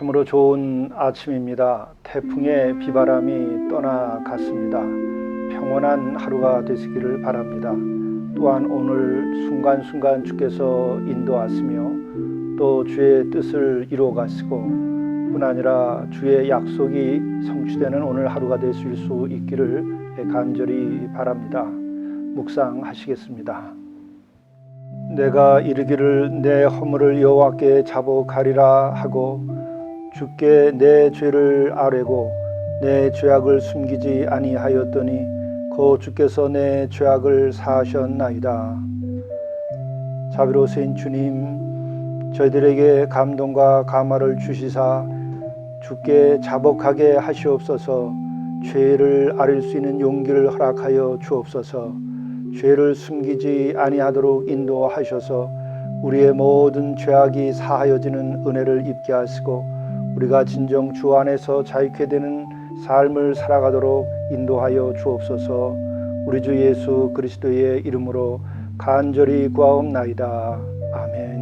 참으로 좋은 아침입니다. 태풍의 비바람이 떠나갔습니다. 평온한 하루가 되시기를 바랍니다. 또한 오늘 순간순간 주께서 인도하시며 또 주의 뜻을 이루어 가시고 뿐 아니라 주의 약속이 성취되는 오늘 하루가 되실 수 있기를 간절히 바랍니다. 묵상하시겠습니다. 내가 이르기를 내 허물을 여호와께 자복하리라 하고 주께 내 죄를 아뢰고 내 죄악을 숨기지 아니하였더니 곧 주께서 내 죄악을 사하셨나이다. 자비로우신 주님, 저희들에게 감동과 감화를 주시사 주께 자복하게 하시옵소서. 죄를 아릴 수 있는 용기를 허락하여 주옵소서. 죄를 숨기지 아니하도록 인도하셔서 우리의 모든 죄악이 사하여지는 은혜를 입게 하시고 우리가 진정 주 안에서 자유케 되는 삶을 살아가도록 인도하여 주옵소서. 우리 주 예수 그리스도의 이름으로 간절히 구하옵나이다. 아멘.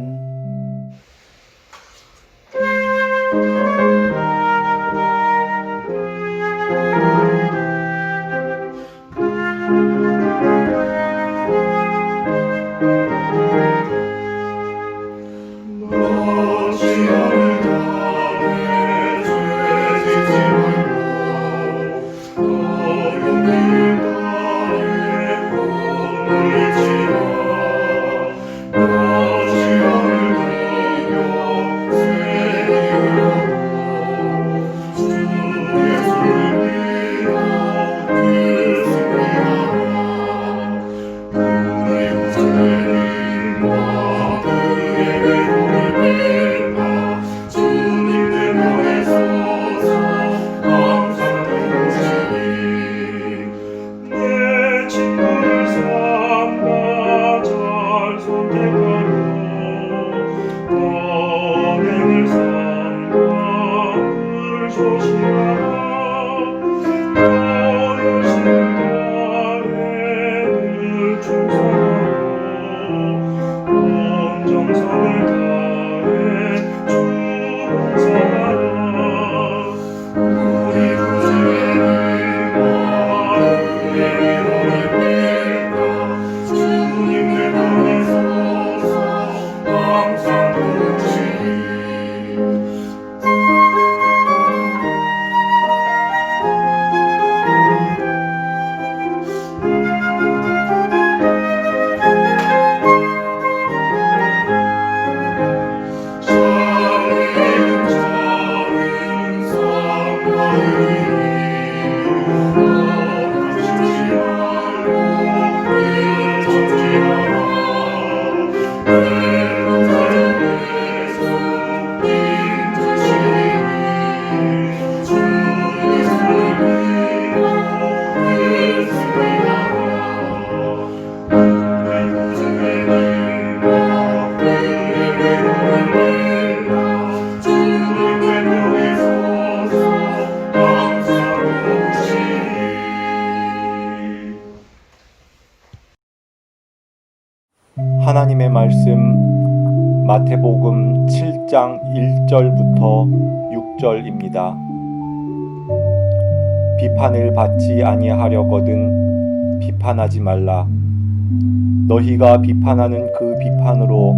하나님의 말씀 마태복음 7장 1절부터 6절입니다. 비판을 받지 아니하려거든 비판하지 말라. 너희가 비판하는 그 비판으로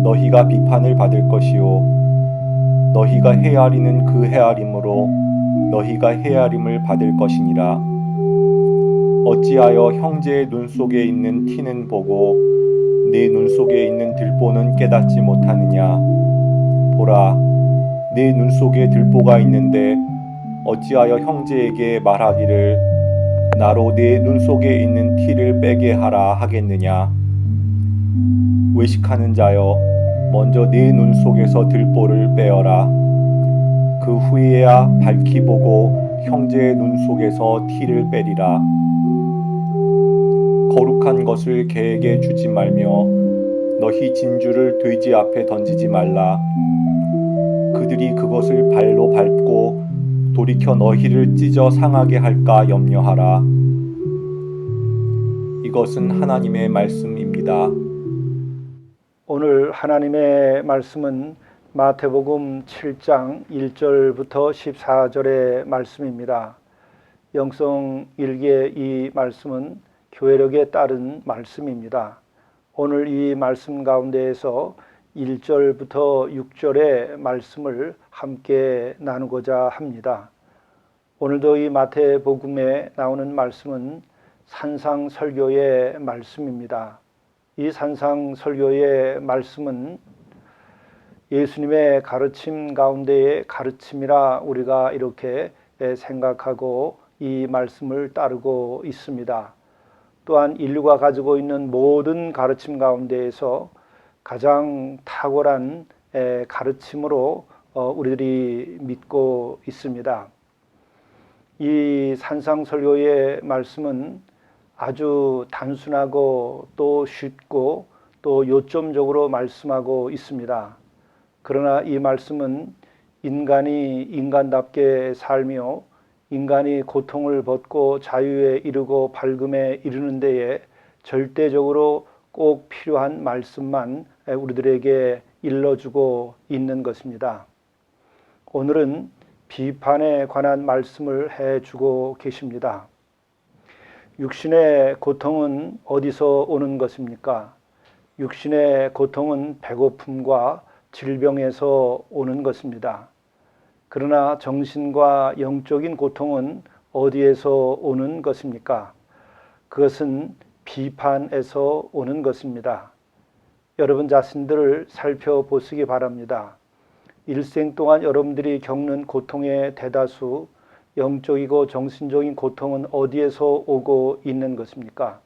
너희가 비판을 받을 것이요 너희가 헤아리는 그 헤아림으로 너희가 헤아림을 받을 것이니라. 어찌하여 형제의 눈 속에 있는 티는 보고 네 눈 속에 있는 들보는 깨닫지 못하느냐. 보라, 네 눈 속에 들보가 있는데 어찌하여 형제에게 말하기를 나로 네 눈 속에 있는 티를 빼게 하라 하겠느냐. 외식하는 자여, 먼저 네 눈 속에서 들보를 빼어라. 그 후에야 밝히 보고 형제의 눈 속에서 티를 빼리라. 거룩한 것을 개에게 주지 말며 너희 진주를 돼지 앞에 던지지 말라. 그들이 그것을 발로 밟고 돌이켜 너희를 찢어 상하게 할까 염려하라. 이것은 하나님의 말씀입니다. 오늘 하나님의 말씀은 마태복음 7장 1절부터 14절의 말씀입니다. 영성 일기의 이 말씀은 교회력에 따른 말씀입니다. 오늘 이 말씀 가운데에서 1절부터 6절의 말씀을 함께 나누고자 합니다. 오늘도 이 마태복음에 나오는 말씀은 산상설교의 말씀입니다. 이 산상설교의 말씀은 예수님의 가르침 가운데의 가르침이라 우리가 이렇게 생각하고 이 말씀을 따르고 있습니다. 또한 인류가 가지고 있는 모든 가르침 가운데에서 가장 탁월한 가르침으로 우리들이 믿고 있습니다. 이 산상설교의 말씀은 아주 단순하고 또 쉽고 또 요점적으로 말씀하고 있습니다. 그러나 이 말씀은 인간이 인간답게 살며 인간이 고통을 벗고 자유에 이르고 밝음에 이르는 데에 절대적으로 꼭 필요한 말씀만 우리들에게 일러주고 있는 것입니다. 오늘은 비판에 관한 말씀을 해주고 계십니다. 육신의 고통은 어디서 오는 것입니까? 육신의 고통은 배고픔과 질병에서 오는 것입니다. 그러나 정신과 영적인 고통은 어디에서 오는 것입니까? 그것은 비판에서 오는 것입니다. 여러분 자신들을 살펴보시기 바랍니다. 일생 동안 여러분들이 겪는 고통의 대다수 영적이고 정신적인 고통은 어디에서 오고 있는 것입니까?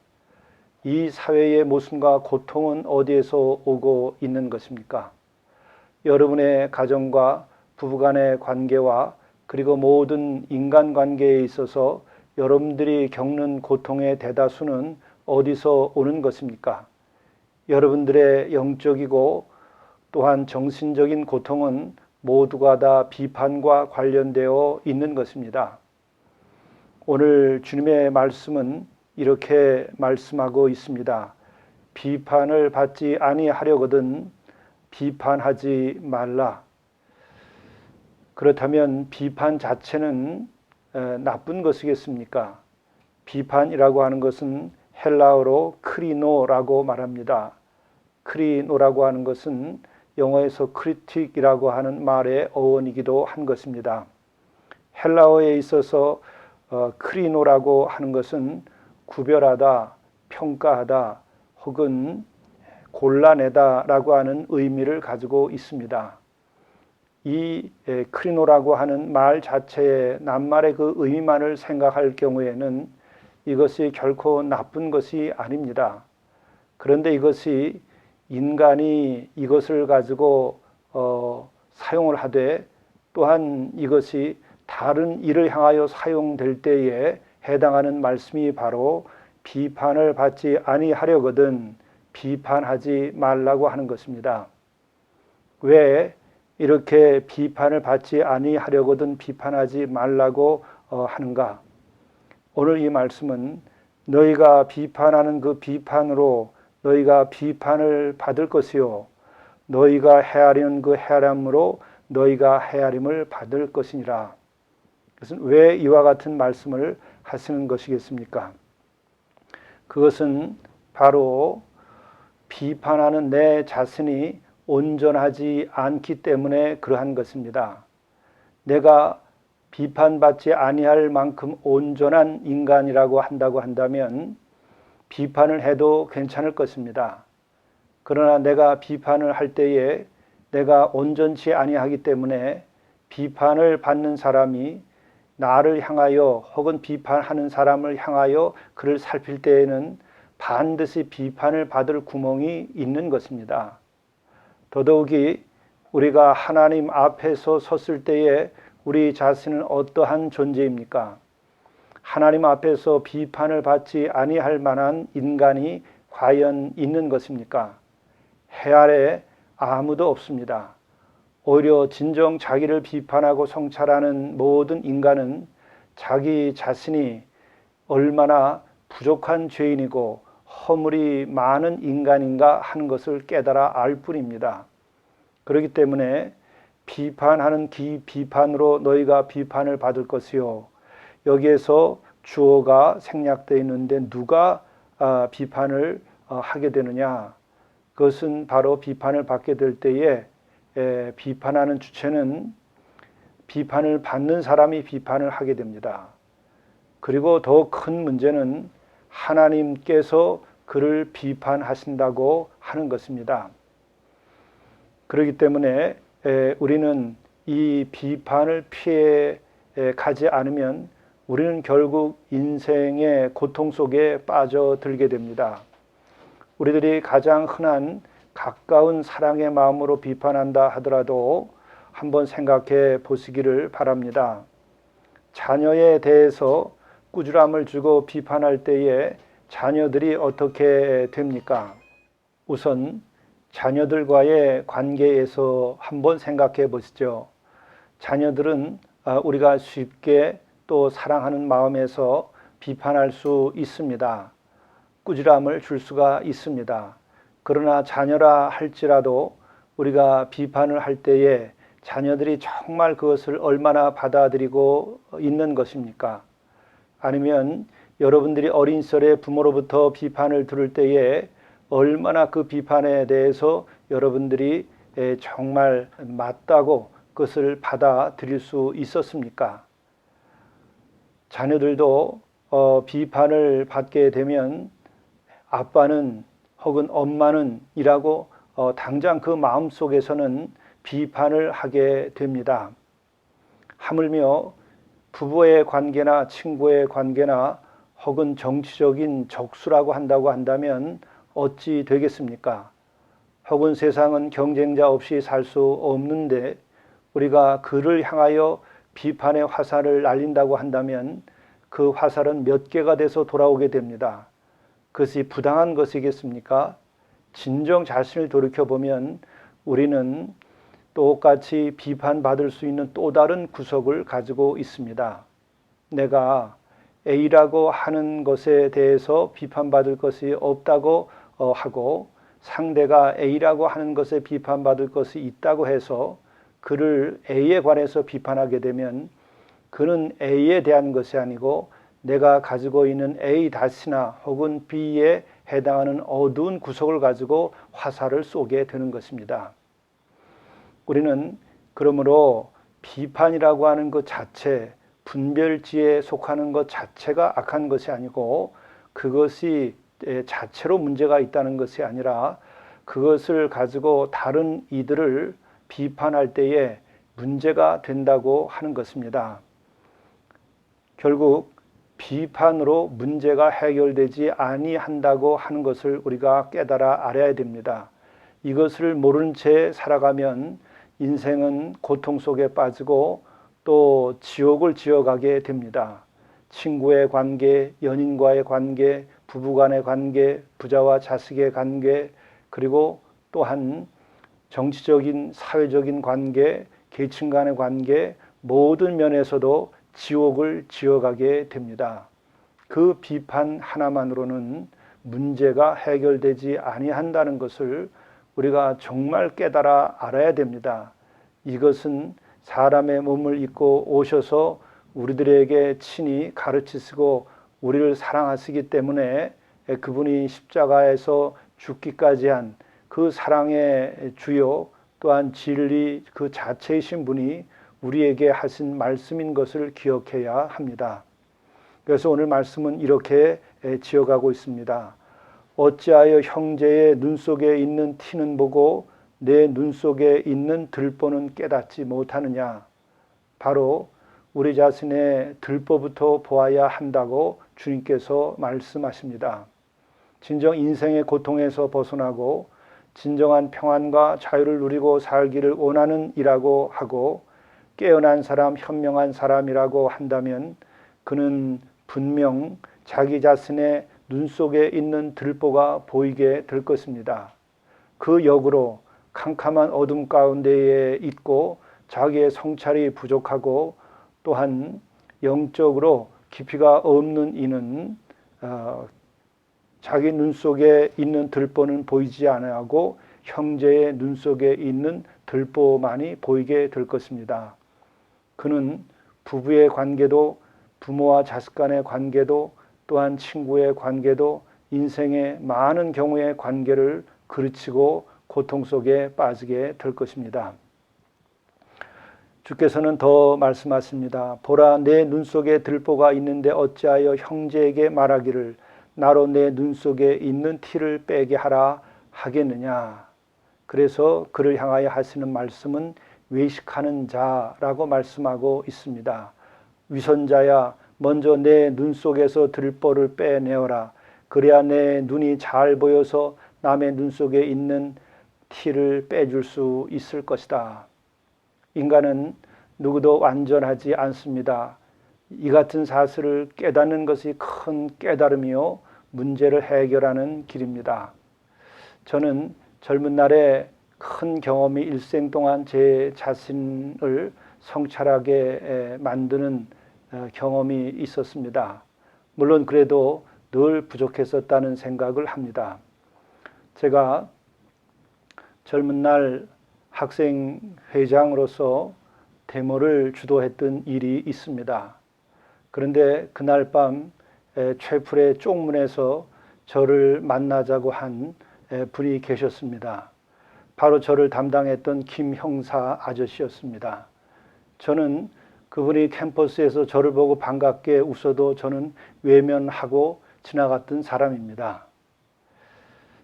이 사회의 모순과 고통은 어디에서 오고 있는 것입니까? 여러분의 가정과 부부간의 관계와 그리고 모든 인간관계에 있어서 여러분들이 겪는 고통의 대다수는 어디서 오는 것입니까? 여러분들의 영적이고 또한 정신적인 고통은 모두가 다 비판과 관련되어 있는 것입니다. 오늘 주님의 말씀은 이렇게 말씀하고 있습니다. 비판을 받지 아니하려거든 비판하지 말라. 그렇다면 비판 자체는 나쁜 것이겠습니까? 비판이라고 하는 것은 헬라어로 크리노라고 말합니다. 크리노라고 하는 것은 영어에서 크리틱이라고 하는 말의 어원이기도 한 것입니다. 헬라어에 있어서 크리노라고 하는 것은 구별하다, 평가하다, 혹은 골라내다라고 하는 의미를 가지고 있습니다. 이 크리노라고 하는 말 자체의 낱말의 그 의미만을 생각할 경우에는 이것이 결코 나쁜 것이 아닙니다. 그런데 이것이 인간이 이것을 가지고 사용을 하되 또한 이것이 다른 일을 향하여 사용될 때에 해당하는 말씀이 바로 비판을 받지 아니하려거든 비판하지 말라고 하는 것입니다. 왜 이렇게 비판을 받지 아니하려거든 비판하지 말라고 하는가? 오늘 이 말씀은 너희가 비판하는 그 비판으로 너희가 비판을 받을 것이요 너희가 헤아리는 그 헤아림으로 너희가 헤아림을 받을 것이니라. 그것은 왜 이와 같은 말씀을 하시는 것이겠습니까? 그것은 바로 비판하는 내 자신이 온전하지 않기 때문에 그러한 것입니다. 내가 비판받지 아니할 만큼 온전한 인간이라고 한다고 한다면 비판을 해도 괜찮을 것입니다. 그러나 내가 비판을 할 때에 내가 온전치 아니하기 때문에 비판을 받는 사람이 나를 향하여 혹은 비판하는 사람을 향하여 그를 살필 때에는 반드시 비판을 받을 구멍이 있는 것입니다. 더더욱이 우리가 하나님 앞에서 섰을 때에 우리 자신은 어떠한 존재입니까? 하나님 앞에서 비판을 받지 아니할 만한 인간이 과연 있는 것입니까? 해 아래 아무도 없습니다. 오히려 진정 자기를 비판하고 성찰하는 모든 인간은 자기 자신이 얼마나 부족한 죄인이고 허물이 많은 인간인가 하는 것을 깨달아 알 뿐입니다. 그렇기 때문에 비판하는 비판으로 너희가 비판을 받을 것이요. 여기에서 주어가 생략되어 있는데 누가 비판을 하게 되느냐? 그것은 바로 비판을 받게 될 때에 비판하는 주체는 비판을 받는 사람이 비판을 하게 됩니다. 그리고 더 큰 문제는 하나님께서 그를 비판하신다고 하는 것입니다. 그렇기 때문에 우리는 이 비판을 피해 가지 않으면 우리는 결국 인생의 고통 속에 빠져들게 됩니다. 우리들이 가장 흔한 가까운 사랑의 마음으로 비판한다 하더라도 한번 생각해 보시기를 바랍니다. 자녀에 대해서 꾸지람을 주고 비판할 때에 자녀들이 어떻게 됩니까? 우선 자녀들과의 관계에서 한번 생각해 보시죠. 자녀들은 우리가 쉽게 또 사랑하는 마음에서 비판할 수 있습니다. 꾸지람을 줄 수가 있습니다. 그러나 자녀라 할지라도 우리가 비판을 할 때에 자녀들이 정말 그것을 얼마나 받아들이고 있는 것입니까? 아니면 여러분들이 어린 시절에 부모로부터 비판을 들을 때에 얼마나 그 비판에 대해서 여러분들이 정말 맞다고 그것을 받아들일 수 있었습니까? 자녀들도 비판을 받게 되면 아빠는 혹은 엄마는 이라고 당장 그 마음속에서는 비판을 하게 됩니다. 하물며 부부의 관계나 친구의 관계나 혹은 정치적인 적수라고 한다고 한다면 어찌 되겠습니까? 혹은 세상은 경쟁자 없이 살 수 없는데 우리가 그를 향하여 비판의 화살을 날린다고 한다면 그 화살은 몇 개가 돼서 돌아오게 됩니다. 그것이 부당한 것이겠습니까? 진정 자신을 돌이켜보면 우리는 똑같이 비판받을 수 있는 또 다른 구석을 가지고 있습니다. 내가 A라고 하는 것에 대해서 비판받을 것이 없다고 하고 상대가 A라고 하는 것에 비판받을 것이 있다고 해서 그를 A에 관해서 비판하게 되면 그는 A에 대한 것이 아니고 내가 가지고 있는 A-나 혹은 B에 해당하는 어두운 구석을 가지고 화살을 쏘게 되는 것입니다. 우리는 그러므로 비판이라고 하는 것 자체, 분별지에 속하는 것 자체가 악한 것이 아니고 그것이 자체로 문제가 있다는 것이 아니라 그것을 가지고 다른 이들을 비판할 때에 문제가 된다고 하는 것입니다. 결국 비판으로 문제가 해결되지 아니한다고 하는 것을 우리가 깨달아 알아야 됩니다. 이것을 모른 채 살아가면 인생은 고통 속에 빠지고 또 지옥을 지어가게 됩니다. 친구의 관계, 연인과의 관계, 부부간의 관계, 부자와 자식의 관계, 그리고 또한 정치적인, 사회적인 관계, 계층 간의 관계, 모든 면에서도 지옥을 지어가게 됩니다. 그 비판 하나만으로는 문제가 해결되지 아니한다는 것을 우리가 정말 깨달아 알아야 됩니다. 이것은 사람의 몸을 입고 오셔서 우리들에게 친히 가르치시고 우리를 사랑하시기 때문에 그분이 십자가에서 죽기까지 한 그 사랑의 주요 또한 진리 그 자체이신 분이 우리에게 하신 말씀인 것을 기억해야 합니다. 그래서 오늘 말씀은 이렇게 지어가고 있습니다. 어찌하여 형제의 눈 속에 있는 티는 보고 내 눈 속에 있는 들보는 깨닫지 못하느냐. 바로 우리 자신의 들보부터 보아야 한다고 주님께서 말씀하십니다. 진정 인생의 고통에서 벗어나고 진정한 평안과 자유를 누리고 살기를 원하는 이라고 하고 깨어난 사람, 현명한 사람이라고 한다면 그는 분명 자기 자신의 눈 속에 있는 들보가 보이게 될 것입니다. 그 역으로 캄캄한 어둠 가운데에 있고 자기의 성찰이 부족하고 또한 영적으로 깊이가 없는 이는 자기 눈 속에 있는 들보는 보이지 않아하고 형제의 눈 속에 있는 들보만이 보이게 될 것입니다. 그는 부부의 관계도 부모와 자식 간의 관계도 또한 친구의 관계도 인생의 많은 경우의 관계를 그르치고 고통 속에 빠지게 될 것입니다. 주께서는 더 말씀하십니다. 보라, 내 눈 속에 들보가 있는데 어찌하여 형제에게 말하기를 나로 내 눈 속에 있는 티를 빼게 하라 하겠느냐. 그래서 그를 향하여 하시는 말씀은 외식하는 자라고 말씀하고 있습니다. 위선자야, 먼저 내 눈 속에서 들보를 빼내어라. 그래야 내 눈이 잘 보여서 남의 눈 속에 있는 티를 빼줄 수 있을 것이다. 인간은 누구도 완전하지 않습니다. 이 같은 사실을 깨닫는 것이 큰 깨달음이요 문제를 해결하는 길입니다. 저는 젊은 날에 큰 경험이 일생 동안 제 자신을 성찰하게 만드는 경험이 있었습니다. 물론 그래도 늘 부족했었다는 생각을 합니다. 제가 젊은 날 학생회장으로서 데모를 주도했던 일이 있습니다. 그런데 그날 밤 최풀의 쪽문에서 저를 만나자고 한 분이 계셨습니다. 바로 저를 담당했던 김 형사 아저씨였습니다. 저는 그분이 캠퍼스에서 저를 보고 반갑게 웃어도 저는 외면하고 지나갔던 사람입니다.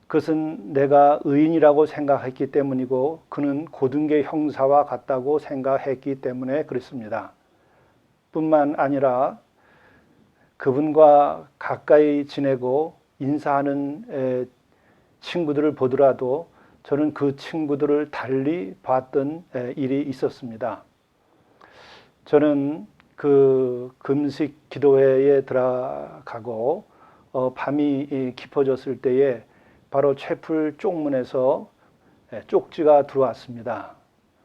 그것은 내가 의인이라고 생각했기 때문이고 그는 고등계 형사와 같다고 생각했기 때문에 그렇습니다. 뿐만 아니라 그분과 가까이 지내고 인사하는 친구들을 보더라도 저는 그 친구들을 달리 봤던 일이 있었습니다. 저는 그 금식 기도회에 들어가고 밤이 깊어졌을 때에 바로 채플 쪽문에서 쪽지가 들어왔습니다.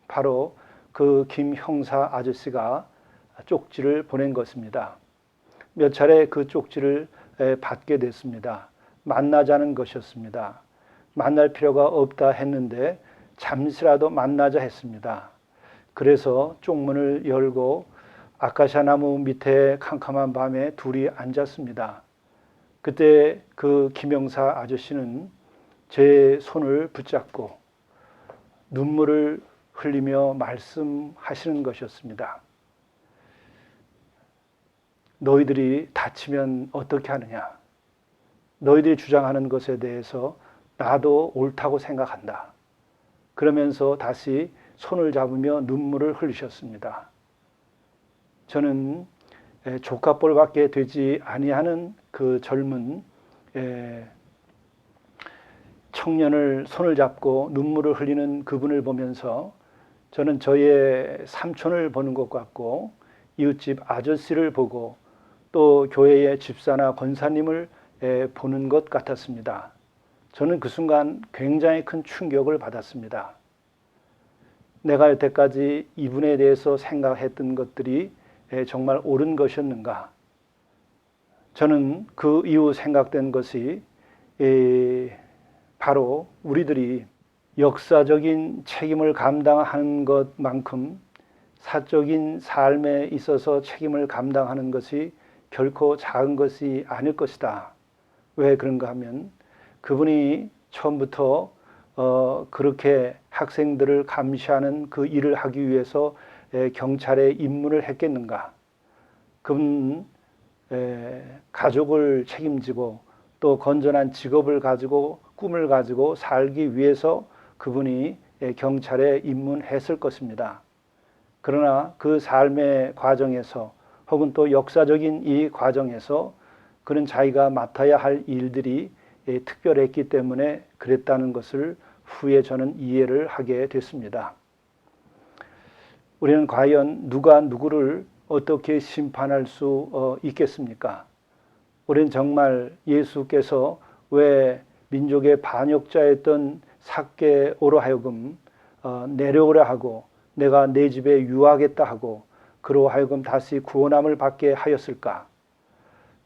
바로 그 김 형사 아저씨가 쪽지를 보낸 것입니다. 몇 차례 그 쪽지를 받게 됐습니다. 만나자는 것이었습니다. 만날 필요가 없다 했는데 잠시라도 만나자 했습니다. 그래서 쪽문을 열고 아카시아 나무 밑에 캄캄한 밤에 둘이 앉았습니다. 그때 그 김영사 아저씨는 제 손을 붙잡고 눈물을 흘리며 말씀하시는 것이었습니다. 너희들이 다치면 어떻게 하느냐? 너희들이 주장하는 것에 대해서 나도 옳다고 생각한다. 그러면서 다시 손을 잡으며 눈물을 흘리셨습니다. 저는 조카뻘밖에 되지 아니하는 그 젊은 청년을 손을 잡고 눈물을 흘리는 그분을 보면서 저는 저의 삼촌을 보는 것 같고 이웃집 아저씨를 보고 또 교회의 집사나 권사님을 보는 것 같았습니다. 저는 그 순간 굉장히 큰 충격을 받았습니다. 내가 여태까지 이분에 대해서 생각했던 것들이 정말 옳은 것이었는가? 저는 그 이후 생각된 것이 바로 우리들이 역사적인 책임을 감당하는 것만큼 사적인 삶에 있어서 책임을 감당하는 것이 결코 작은 것이 아닐 것이다. 왜 그런가 하면 그분이 처음부터 그렇게 학생들을 감시하는 그 일을 하기 위해서 경찰에 입문을 했겠는가? 그분 가족을 책임지고 또 건전한 직업을 가지고 꿈을 가지고 살기 위해서 그분이 경찰에 입문했을 것입니다. 그러나 그 삶의 과정에서 혹은 또 역사적인 이 과정에서 그는 자기가 맡아야 할 일들이 특별했기 때문에 그랬다는 것을 후에 저는 이해를 하게 됐습니다. 우리는 과연 누가 누구를 어떻게 심판할 수 있겠습니까? 우리는 정말 예수께서 왜 민족의 반역자였던 삭개오로 하여금 내려오라 하고 내가 내 집에 유하겠다 하고 그로 하여금 다시 구원함을 받게 하였을까?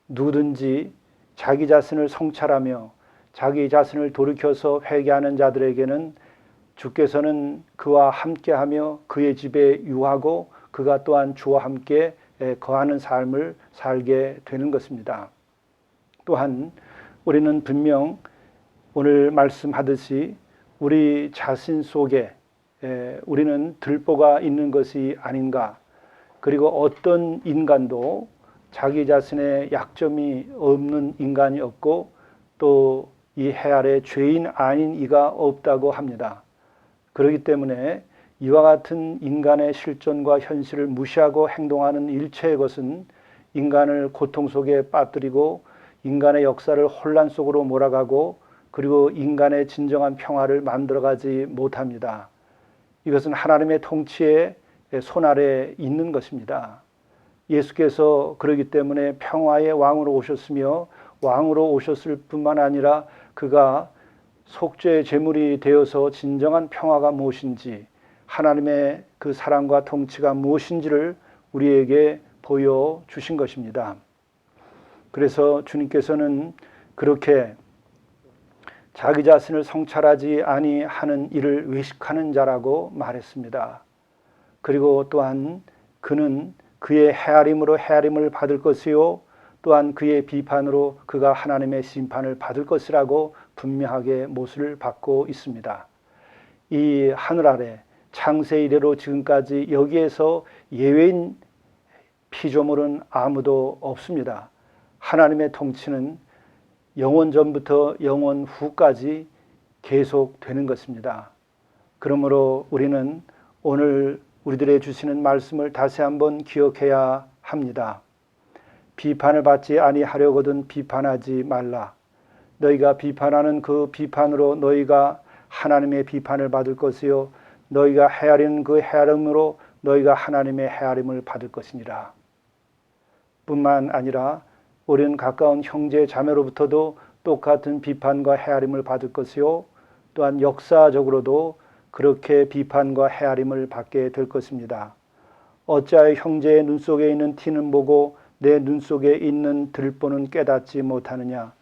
누구든지 자기 자신을 성찰하며 자기 자신을 돌이켜서 회개하는 자들에게는 주께서는 그와 함께하며 그의 집에 유하고 그가 또한 주와 함께 거하는 삶을 살게 되는 것입니다. 또한 우리는 분명 오늘 말씀하듯이 우리 자신 속에 우리는 들보가 있는 것이 아닌가. 그리고 어떤 인간도 자기 자신의 약점이 없는 인간이 없고 또 이 해 아래 죄인 아닌 이가 없다고 합니다. 그렇기 때문에 이와 같은 인간의 실존과 현실을 무시하고 행동하는 일체의 것은 인간을 고통 속에 빠뜨리고 인간의 역사를 혼란 속으로 몰아가고 그리고 인간의 진정한 평화를 만들어가지 못합니다. 이것은 하나님의 통치의 손 아래 있는 것입니다. 예수께서 그러기 때문에 평화의 왕으로 오셨으며 왕으로 오셨을 뿐만 아니라 그가 속죄의 제물이 되어서 진정한 평화가 무엇인지 하나님의 그 사랑과 통치가 무엇인지를 우리에게 보여주신 것입니다. 그래서 주님께서는 그렇게 자기 자신을 성찰하지 아니하는 이를 외식하는 자라고 말했습니다. 그리고 또한 그는 그의 헤아림으로 헤아림을 받을 것이요 또한 그의 비판으로 그가 하나님의 심판을 받을 것이라고 분명하게 못을 받고 있습니다. 이 하늘 아래 창세 이래로 지금까지 여기에서 예외인 피조물은 아무도 없습니다. 하나님의 통치는 영원 전부터 영원 후까지 계속되는 것입니다. 그러므로 우리는 오늘 우리들의 주시는 말씀을 다시 한번 기억해야 합니다. 비판을 받지 아니하려거든 비판하지 말라. 너희가 비판하는 그 비판으로 너희가 하나님의 비판을 받을 것이요 너희가 헤아리는 그 헤아림으로 너희가 하나님의 헤아림을 받을 것이니라. 뿐만 아니라 우리는 가까운 형제 자매로부터도 똑같은 비판과 헤아림을 받을 것이요 또한 역사적으로도 그렇게 비판과 헤아림을 받게 될 것입니다. 어찌하여 형제의 눈 속에 있는 티는 보고 내 눈 속에 있는 들보는 깨닫지 못하느냐.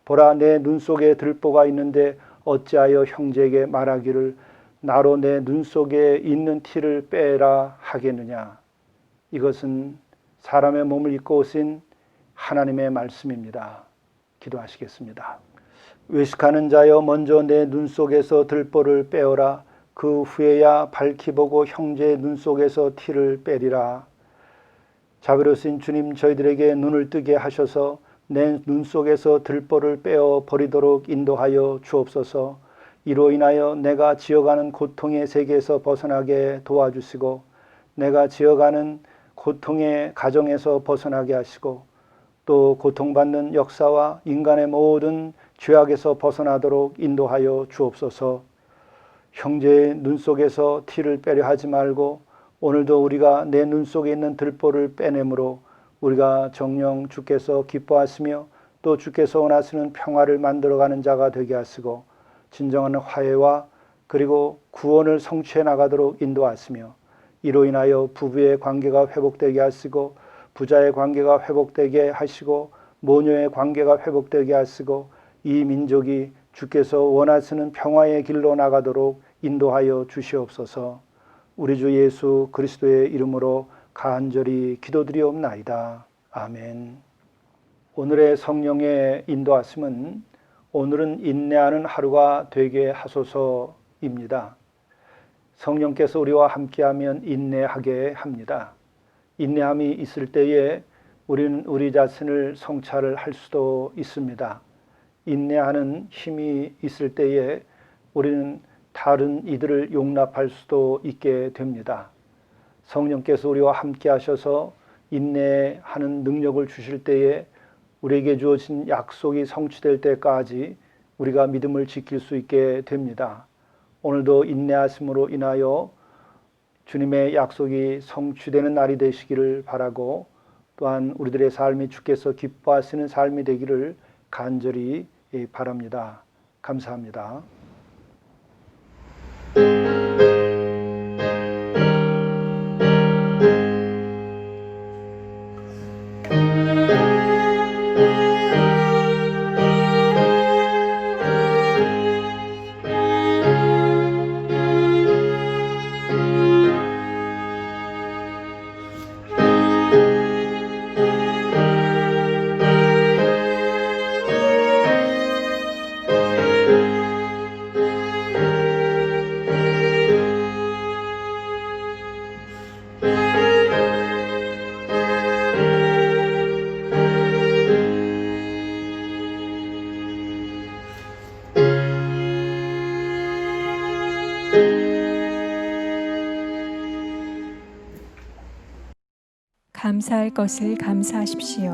보라, 내 눈 속에 들보가 있는데 어찌하여 형제에게 말하기를 나로 내 눈 속에 있는 티를 빼라 하겠느냐. 이것은 사람의 몸을 입고 오신 하나님의 말씀입니다. 기도하시겠습니다. 외식하는 자여 먼저 내 눈 속에서 들보를 빼어라. 그 후에야 밝히 보고 형제의 눈 속에서 티를 빼리라. 자비로우신 주님, 저희들에게 눈을 뜨게 하셔서 내 눈 속에서 들보를 빼어 버리도록 인도하여 주옵소서. 이로 인하여 내가 지어가는 고통의 세계에서 벗어나게 도와주시고 내가 지어가는 고통의 가정에서 벗어나게 하시고 또 고통받는 역사와 인간의 모든 죄악에서 벗어나도록 인도하여 주옵소서. 형제의 눈 속에서 티를 빼려 하지 말고 오늘도 우리가 내 눈 속에 있는 들보를 빼내므로 우리가 정녕 주께서 기뻐하시며 또 주께서 원하시는 평화를 만들어가는 자가 되게 하시고 진정한 화해와 그리고 구원을 성취해 나가도록 인도하시며 이로 인하여 부부의 관계가 회복되게 하시고 부자의 관계가 회복되게 하시고 모녀의 관계가 회복되게 하시고 이 민족이 주께서 원하시는 평화의 길로 나가도록 인도하여 주시옵소서. 우리 주 예수 그리스도의 이름으로 간절히 기도드리옵나이다. 아멘. 오늘의 성령의 인도하심은 오늘은 인내하는 하루가 되게 하소서입니다. 성령께서 우리와 함께하면 인내하게 합니다. 인내함이 있을 때에 우리는 우리 자신을 성찰을 할 수도 있습니다. 인내하는 힘이 있을 때에 우리는 다른 이들을 용납할 수도 있게 됩니다. 성령께서 우리와 함께 하셔서 인내하는 능력을 주실 때에 우리에게 주어진 약속이 성취될 때까지 우리가 믿음을 지킬 수 있게 됩니다. 오늘도 인내하심으로 인하여 주님의 약속이 성취되는 날이 되시기를 바라고, 또한 우리들의 삶이 주께서 기뻐하시는 삶이 되기를 간절히 바랍니다. 감사합니다. 감사할 것을 감사하십시오.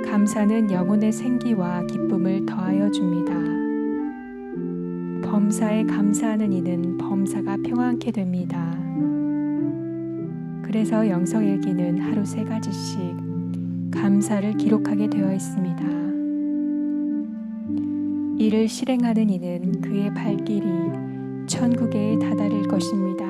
감사는 영혼의 생기와 기쁨을 더하여 줍니다. 범사에 감사하는 이는 범사가 평안케 됩니다. 그래서 영성일기는 하루 3가지씩 감사를 기록하게 되어 있습니다. 이를 실행하는 이는 그의 발길이 천국에 다다를 것입니다.